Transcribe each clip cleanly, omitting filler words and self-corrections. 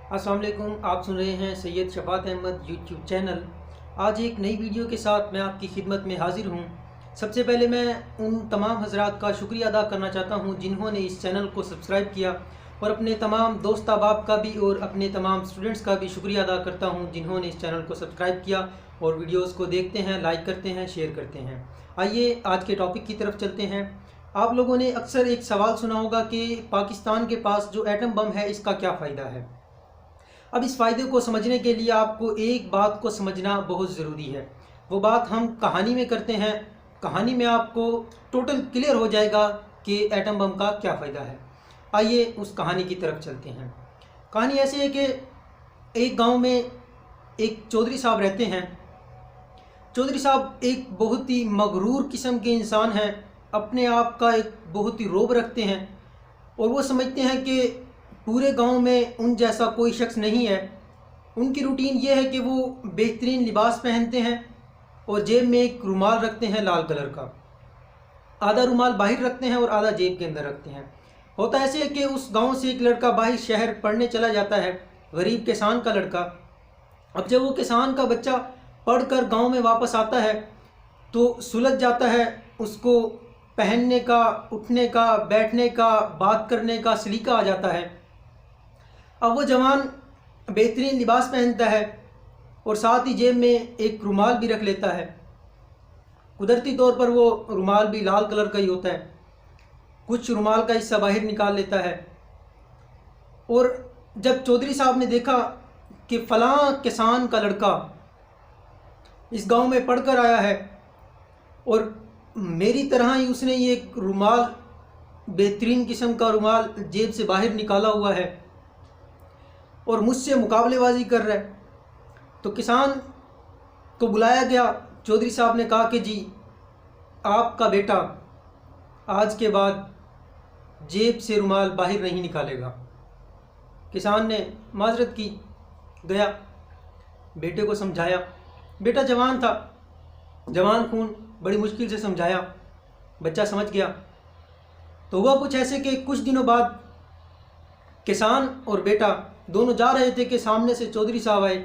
अस्सलाम वालेकुम। आप सुन रहे हैं सैयद शफात अहमद यूट्यूब चैनल। आज एक नई वीडियो के साथ मैं आपकी खिदमत में हाजिर हूँ। सबसे पहले मैं उन तमाम हजरात का शुक्रिया अदा करना चाहता हूँ जिन्होंने इस चैनल को सब्सक्राइब किया, और अपने तमाम दोस्त अहबाब का भी और अपने तमाम स्टूडेंट्स का भी शुक्रिया अदा करता हूँ जिन्होंने इस चैनल को सब्सक्राइब किया और वीडियोज़ को देखते हैं, लाइक करते हैं, शेयर करते हैं। आइए आज के टॉपिक की तरफ चलते हैं। आप लोगों ने अक्सर एक सवाल सुना होगा कि पाकिस्तान के पास जो एटम बम है इसका क्या फ़ायदा है। अब इस फ़ायदे को समझने के लिए आपको एक बात को समझना बहुत ज़रूरी है। वो बात हम कहानी में करते हैं। कहानी में आपको टोटल क्लियर हो जाएगा कि एटम बम का क्या फ़ायदा है। आइए उस कहानी की तरफ चलते हैं। कहानी ऐसी है कि एक गांव में एक चौधरी साहब रहते हैं। चौधरी साहब एक बहुत ही मगरूर किस्म के इंसान हैं, अपने आप का एक बहुत ही रोब रखते हैं और वो समझते हैं कि पूरे गांव में उन जैसा कोई शख्स नहीं है। उनकी रूटीन ये है कि वो बेहतरीन लिबास पहनते हैं और जेब में एक रुमाल रखते हैं लाल कलर का। आधा रुमाल बाहर रखते हैं और आधा जेब के अंदर रखते हैं। होता ऐसे है कि उस गांव से एक लड़का बाहर शहर पढ़ने चला जाता है, गरीब किसान का लड़का। अब जब वो किसान का बच्चा पढ़कर गांव में वापस आता है तो सुलझ जाता है। उसको पहनने का, उठने का, बैठने का, बात करने का सलीका आ जाता है। अब वो जवान बेहतरीन लिबास पहनता है और साथ ही जेब में एक रुमाल भी रख लेता है। कुदरती तौर पर वो रुमाल भी लाल कलर का ही होता है। कुछ रुमाल का हिस्सा बाहर निकाल लेता है। और जब चौधरी साहब ने देखा कि फ़लाँ किसान का लड़का इस गांव में पढ़कर आया है और मेरी तरह ही उसने ये एक रुमाल, बेहतरीन किस्म का रुमाल जेब से बाहर निकाला हुआ है और मुझसे मुकाबलेबाजी कर रहा है, तो किसान को बुलाया गया। चौधरी साहब ने कहा कि जी, आपका बेटा आज के बाद जेब से रुमाल बाहर नहीं निकालेगा। किसान ने माजरत की, गया, बेटे को समझाया। बेटा जवान था, जवान खून, बड़ी मुश्किल से समझाया, बच्चा समझ गया। तो हुआ कुछ ऐसे कि कुछ दिनों बाद किसान और बेटा दोनों जा रहे थे कि सामने से चौधरी साहब आए।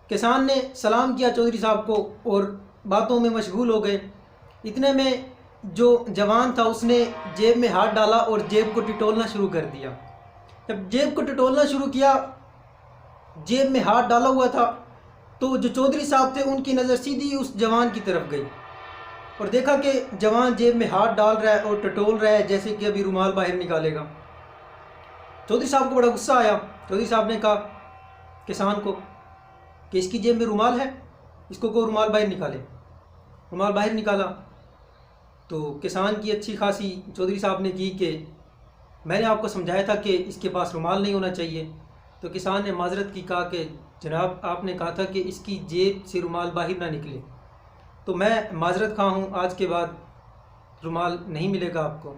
किसान ने सलाम किया चौधरी साहब को और बातों में मशगूल हो गए। इतने में जो जवान था उसने जेब में हाथ डाला और जेब को टिटोलना शुरू कर दिया। जब जेब को टिटोलना शुरू किया, जेब में हाथ डाला हुआ था, तो जो चौधरी साहब थे उनकी नज़र सीधी उस जवान की तरफ गई और देखा कि जवान जेब में हाथ डाल रहा है और टटोल रहा है जैसे कि अभी रुमाल बाहर निकालेगा। चौधरी साहब को बड़ा गुस्सा आया। चौधरी साहब ने कहा किसान को कि इसकी जेब में रुमाल है, इसको को रुमाल बाहर निकाले। रुमाल बाहर निकाला तो किसान की अच्छी खासी चौधरी साहब ने की कि मैंने आपको समझाया था कि इसके पास रुमाल नहीं होना चाहिए। तो किसान ने माजरत की, कहा कि जनाब आपने कहा था कि इसकी जेब से रुमाल बाहर ना निकले, तो मैं माजरत खा हूँ, आज के बाद रुमाल नहीं मिलेगा आपको।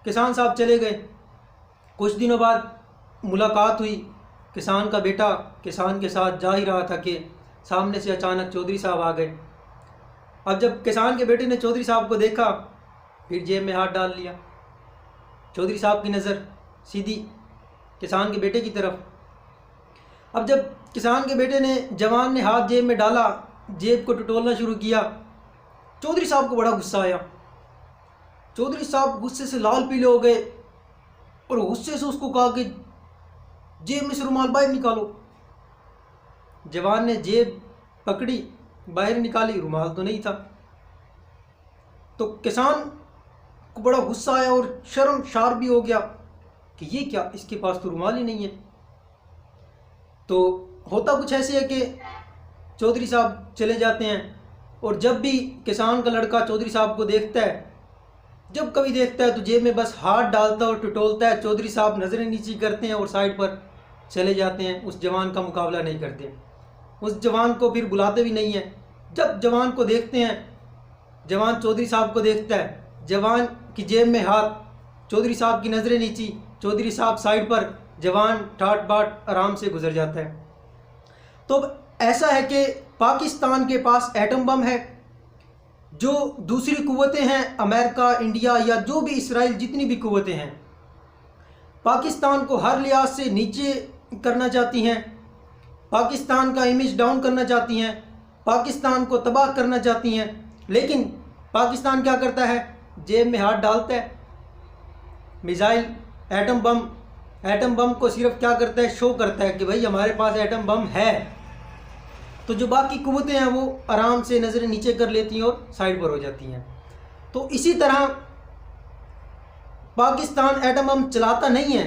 किसान साहब चले गए। कुछ दिनों बाद मुलाकात हुई। किसान का बेटा किसान के साथ जा ही रहा था कि सामने से अचानक चौधरी साहब आ गए। अब जब किसान के बेटे ने चौधरी साहब को देखा, फिर जेब में हाथ डाल लिया। चौधरी साहब की नज़र सीधी किसान के बेटे की तरफ। अब जब किसान के बेटे ने, जवान ने हाथ जेब में डाला, जेब को टटोलना शुरू किया, चौधरी साहब को बड़ा गुस्सा आया। चौधरी साहब गुस्से से लाल पीले हो गए और गुस्से से उसको कहा कि जेब में से रुमाल बाहर निकालो। जवान ने जेब पकड़ी, बाहर निकाली, रुमाल तो नहीं था। तो किसान को बड़ा गुस्सा आया और शर्मशार भी हो गया कि ये क्या, इसके पास तो रुमाल ही नहीं है। तो होता कुछ ऐसे है कि चौधरी साहब चले जाते हैं और जब भी किसान का लड़का चौधरी साहब को देखता है, जब कभी देखता है तो जेब में बस हाथ डालता है और टटोलता है। चौधरी साहब नज़रें नीची करते हैं और साइड पर चले जाते हैं, उस जवान का मुकाबला नहीं करते, उस जवान को फिर बुलाते भी नहीं हैं। जब जवान को देखते हैं, जवान चौधरी साहब को देखता है, जवान की जेब में हाथ, चौधरी साहब की नज़रें नीची, चौधरी साहब साइड पर, जवान ठाट बाट आराम से गुजर जाता है। तो ऐसा है कि पाकिस्तान के पास एटम बम है। जो दूसरी कुव्वतें हैं, अमेरिका, इंडिया या जो भी इसराइल, जितनी भी कुव्वतें हैं, पाकिस्तान को हर लिहाज से नीचे करना चाहती हैं, पाकिस्तान का इमेज डाउन करना चाहती हैं, पाकिस्तान को तबाह करना चाहती हैं। लेकिन पाकिस्तान क्या करता है? जेब में हाथ डालता है, मिसाइल, एटम बम को सिर्फ क्या करता है? शो करता है कि भाई हमारे पास एटम बम है। तो जो बाकी कुव्वतें हैं वो आराम से नज़रें नीचे कर लेती हैं और साइड पर हो जाती हैं। तो इसी तरह पाकिस्तान एटम बम चलाता नहीं है,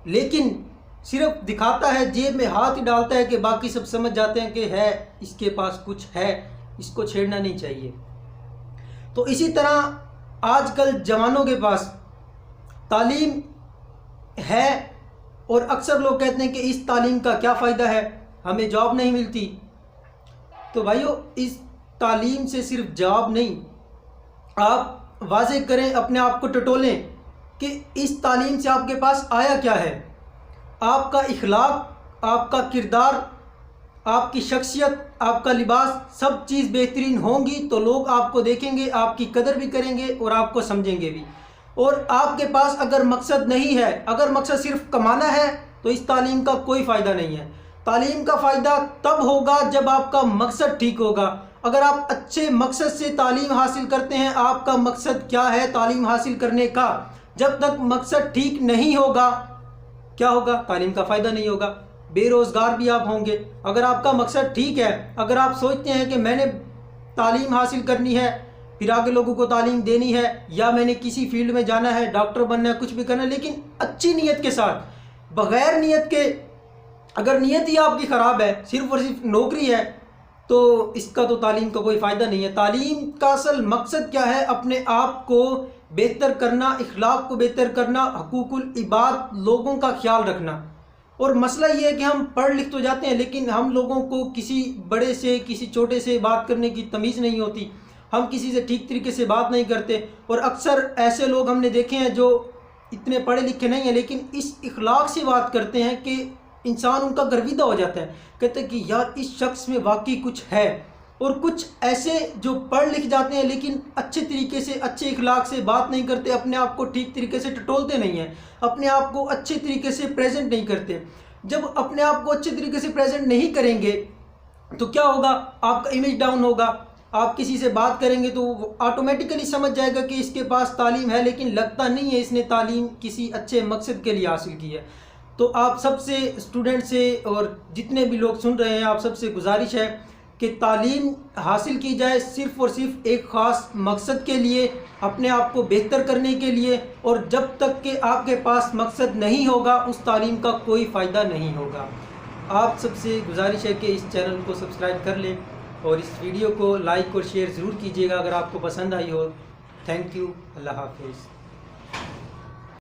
लेकिन सिर्फ दिखाता है, जेब में हाथ ही डालता है कि बाकी सब समझ जाते हैं कि है, इसके पास कुछ है, इसको छेड़ना नहीं चाहिए। तो इसी तरह आजकल जवानों के पास तालीम है और अक्सर लोग कहते हैं कि इस तालीम का क्या फ़ायदा है, हमें जॉब नहीं मिलती। तो भाइयों, इस तालीम से सिर्फ जॉब नहीं, आप वाज़ेह करें, अपने आप को टटोलें कि इस तालीम से आपके पास आया क्या है। आपका इखलाक, आपका किरदार, आपकी शख्सियत, आपका लिबास, सब चीज़ बेहतरीन होंगी तो लोग आपको देखेंगे, आपकी कदर भी करेंगे और आपको समझेंगे भी। और आपके पास अगर मकसद नहीं है, अगर मकसद सिर्फ कमाना है, तो इस तालीम का कोई फ़ायदा नहीं है। तालीम का फ़ायदा तब होगा जब आपका मकसद ठीक होगा। अगर आप अच्छे मकसद से तालीम हासिल करते हैं, आपका मकसद क्या है तालीम हासिल करने का, जब तक मकसद ठीक नहीं होगा, क्या होगा? तालीम का फ़ायदा नहीं होगा, बेरोज़गार भी आप होंगे। अगर आपका मकसद ठीक है, अगर आप सोचते हैं कि मैंने तालीम हासिल करनी है, फिर आगे लोगों को तालीम देनी है, या मैंने किसी फील्ड में जाना है, डॉक्टर बनना है, कुछ भी करना है, लेकिन अच्छी नीयत के साथ, बग़ैर नीयत के, अगर नीयत ही आपकी ख़राब है, सिर्फ और सिर्फ नौकरी है, तो इसका तो तालीम का कोई फ़ायदा नहीं है। तालीम का असल मकसद क्या है? अपने आप को बेहतर करना, इखलाक को बेहतर करना, हकूकुल इबाद, लोगों का ख्याल रखना। और मसला ये है कि हम पढ़ लिख तो जाते हैं, लेकिन हम लोगों को किसी बड़े से, किसी छोटे से बात करने की तमीज़ नहीं होती, हम किसी से ठीक तरीके से बात नहीं करते। और अक्सर ऐसे लोग हमने देखे हैं जो इतने पढ़े लिखे नहीं हैं, लेकिन इस इखलाक से बात करते हैं कि इंसान उनका गर्विदा हो जाता है, कहते हैं कि यार इस शख्स में वाकई कुछ है। और कुछ ऐसे जो पढ़ लिख जाते हैं लेकिन अच्छे तरीके से, अच्छे इखलाक से बात नहीं करते, अपने आप को ठीक तरीके से टटोलते नहीं हैं, अपने आप को अच्छे तरीके से प्रेजेंट नहीं करते। जब अपने आप को अच्छे तरीके से प्रेजेंट नहीं करेंगे तो क्या होगा? आपका इमेज डाउन होगा। आप किसी से बात करेंगे तो वो ऑटोमेटिकली समझ जाएगा कि इसके पास तालीम है, लेकिन लगता नहीं है इसने तालीम किसी अच्छे मकसद के लिए हासिल की है। तो आप सबसे, स्टूडेंट से और जितने भी लोग सुन रहे हैं, आप सबसे गुजारिश है कि तालीम हासिल की जाए सिर्फ़ और सिर्फ एक ख़ास मकसद के लिए, अपने आप को बेहतर करने के लिए। और जब तक कि आपके पास मकसद नहीं होगा, उस तालीम का कोई फ़ायदा नहीं होगा। आप सबसे गुजारिश है कि इस चैनल को सब्सक्राइब कर लें और इस वीडियो को लाइक और शेयर ज़रूर कीजिएगा अगर आपको पसंद आई हो। Thank you. अल्लाह हाफिज़।